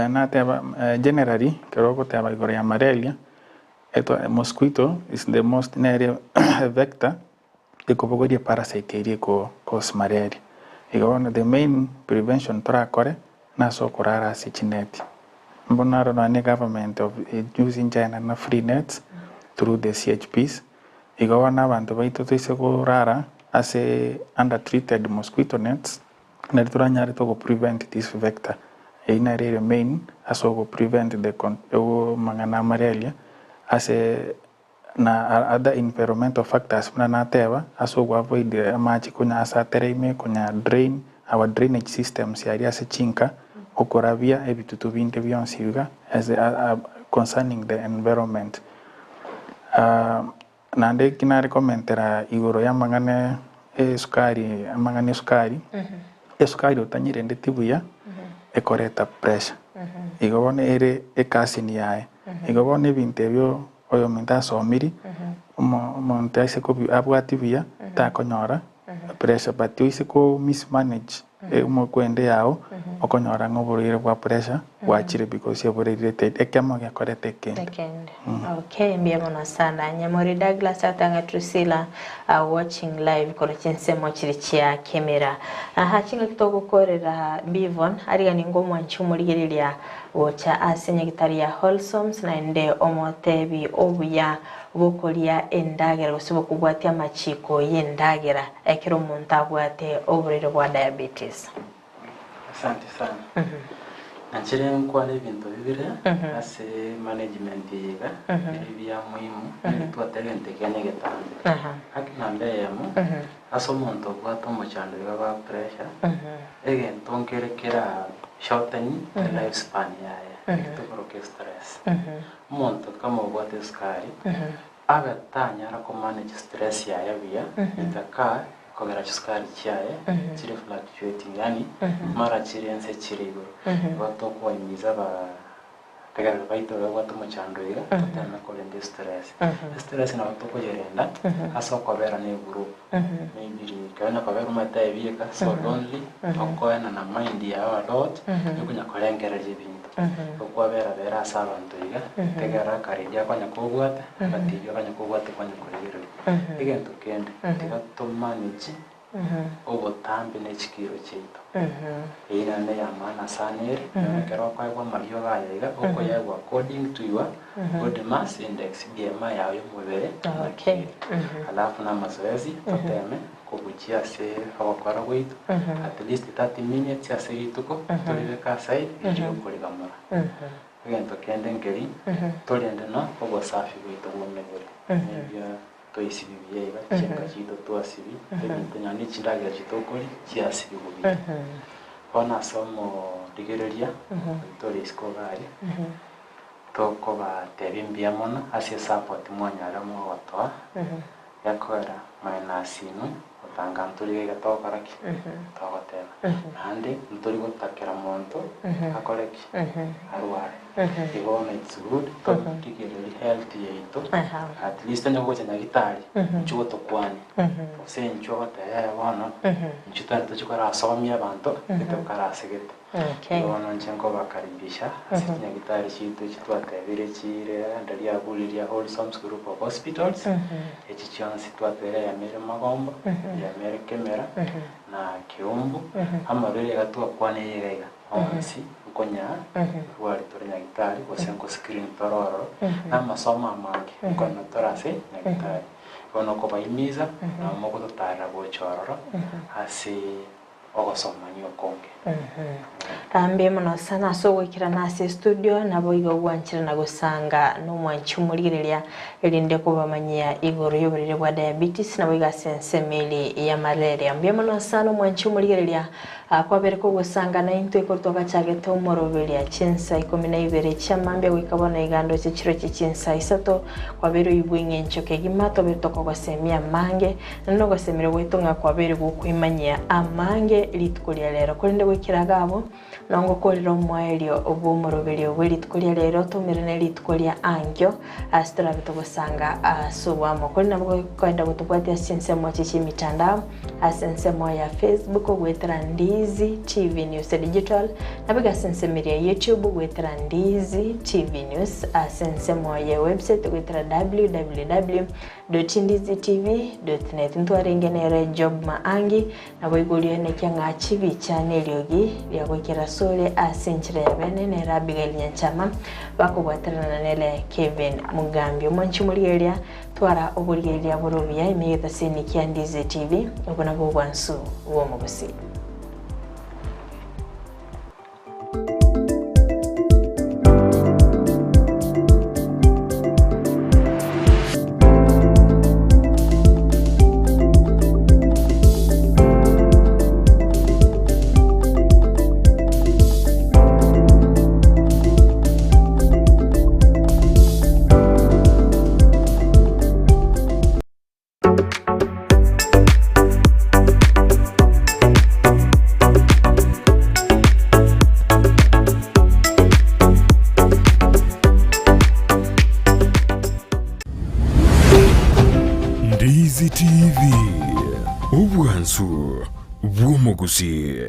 na teba generally keroko teba igoro ya malaria eto mosquito is the most near vector ekobogori parasite iri ko cause malaria igoro the main prevention trakore na so kurara sichineti mbonaro na government of using China na free nets through the CHPs igoro na bantu baito tise kurara as a undertreated mosquito nets na turanyare to prevent this vector ina remain as to prevent the mangana malaria as a na other environmental factors muna nateba aso avoid amachi kunya asatereme kunya drain our drainage systems yaria se chinka okorabia ebitutu binde byonsiga as concerning the environment. Nande kinari komentera igoro ya mangane sukari amangane sukari sukari utanyire ndetibuya ekoreta pressure igobone ere ekasini yae igobone binte byo oyo minta somiri umuntu aise ko abwatibia ta konyora pressure but ise ko mismanage umo kwende yao okonyora ngoburire bwa pressure wachire because yoburire ekemo yakorete kende. Okay, mbiyamona sana Nyamori Douglas atanga Trusila watching live kora chinsemo chiri chia kamera hachinga kitoko korera BEVORN ariga ningo mwanchumurigiria wocha asenya gitaria wholesomes na ende omotebi obuya bokoria endagera gusibo kugwatia machiko yendagera ekero umuntu agwate oburire bwa diabetes. Asante sana. Nanchire nkwale bintu bibire ase management yiga bya muhimu twatagente kenya getambe hakinambe yamo aso umuntu agwate omochando bwa pressure egentonkerekera shortening the lifespan yaye tukoroke stress umuntu kama ugwate sukari agatanyara ko manage stress yaye bia itaka kogera sukari cyaye kiri fluctuating yani mara chirense chirigo bato ko imiza ba tegara baito bato muchandwira tutana ko lende stress na bato ko yerenda aso ko vera ne group maybe kana ko vera mata ebiyeka so lonely okoena na mind ya a lot yukunya kolengera jibinto ko vera asabantu iga tegara karidia kwanya kogwata batibyo kwanya kogwata kwanya kolira igento kende tigato manage obotambe n'ekikiro kyeito ina ne yamana sanere kero kwa kwa mariyo gayiga oko yawa according to your body mass index BMI yawe mubere okay alafu na mazoezi tuteme kubuchia se abakora wito at least 30 minutes ya serituko tulibeka side iyo kuligamura igento kende ngeri tolende no obo safi wito mumebere nebya toisibi byeba chenga chito twasibi tanyani chindaga chitokoli chiasibi bubi ona somo digereria tori skogari toko ba tebimbia mona asia support mwanyara mo watwa yakora mainasinu utanga nturi gatokaraki tawatera hande nturi gotakera monto akoreki arware ibona it's good to digereria health yeito at least nyo chanya gitari nchugo tokwani se nchugo taya wana nchutana tochukara asomya bantu bitokara segete ono nchenko bakaribisha asinya gitari chitu chitwatebire chire ndali abuliria Wholesomes Group of Hospitals echi chionsi twatera ya mere magombo ya mere kemera na kiumbu amarere gatua kwane yega onsi konya wali torinya gitari wasenko screen tororo na masomo amange kono torase na gitari ono ko baimiza na moko totara bochororo asi ogosoma nyo konge tambe muno sana so wikira nase studio nabo igo gwanchira na gusanga no mwanchumurigiria elinde ko bamanyia igoro yoburire bwa diabetes nabo iga sensemeli ya malaria mbe muno sana mwanchumurigiria kwa bere ko gusanga na into ikortoka chagete umorobelia chinsa 12 chamambe wikabona igando chichiro chichinsa isato kwa bere yibwinge nchoke gimato betoko gosemia mange no gosemire wetunga kwa bere gukwimanyia amange litukulia lero kolinde wikiraga abo nongo koliro mwaelio obo morobelio welitukulia lero tumirene litukulia angyo astra bitogosanga suwamo kolina bwo kwenda gutubwatia sinsemo chichi mitandao asensemo ya Facebook gwetera Ndizi TV News Digital nabiga sensemo ya YouTube gwetera Ndizi TV News asensemo ya website gwetera www.ndizitv.net ntwarengenere job maangi nabo igulio nekyanga chibi channel yogi ya gwekera sole asenchira ya bene ne Abigael Nyanchama bakubwaterana nele Kevin Mugambi mwanchumuligeria twara obuligeria borobia imeyeta seni kya Ndizi TV ubona bo bwansu wo mu Gusii. TV. Obwansu bw'omu Gusii.